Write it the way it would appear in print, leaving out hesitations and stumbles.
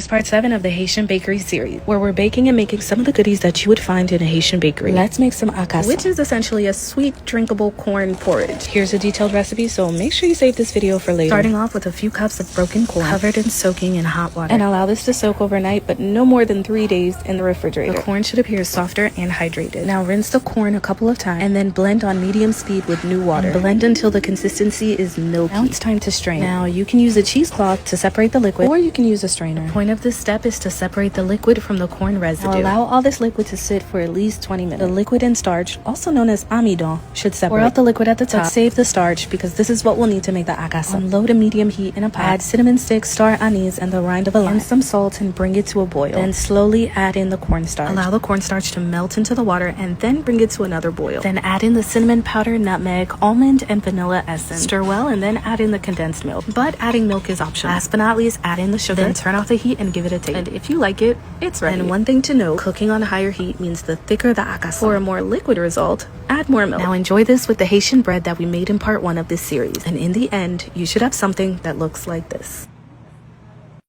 It's part 7 of the Haitian bakery series, where we're baking and making some of the goodies that you would find in a Haitian bakery. Let's make some akasan, which is essentially a sweet, drinkable corn porridge. Here's a detailed recipe, so make sure you save this video for later. Starting off with a few cups of broken corn, covered and soaking in hot water. And allow this to soak overnight, but no more than 3 days in the refrigerator. The corn should appear softer and hydrated. Now rinse the corn a couple of times, and then blend on medium speed with new water. And blend until the consistency is milky. Now it's time to strain. Now you can use a cheesecloth to separate the liquid, or you can use a strainer. The point of this step is to separate the liquid from the corn residue. Now allow all this liquid to sit for at least 20 minutes. The liquid and starch, also known as amidon, should separate. Pour out the liquid at the top, but save the starch because this is what we'll need to make the akasan. On low to medium heat in a pot, add cinnamon sticks, star anise, and the rind of a lime, and some salt, and bring it to a boil. Then slowly add in the cornstarch. Allow the cornstarch to melt into the water and then bring it to another boil. Then add in the cinnamon powder, nutmeg, almond, and vanilla essence. Stir well and then add in the condensed milk, but adding milk is optional. Last but not least, add in the sugar. Then turn off the heat and give it a taste. And if you like it, it's ready. And one thing to note, cooking on higher heat means the thicker the akasan. For a more liquid result, add more milk. Now enjoy this with the Haitian bread that we made in part 1 of this series. And in the end, you should have something that looks like this.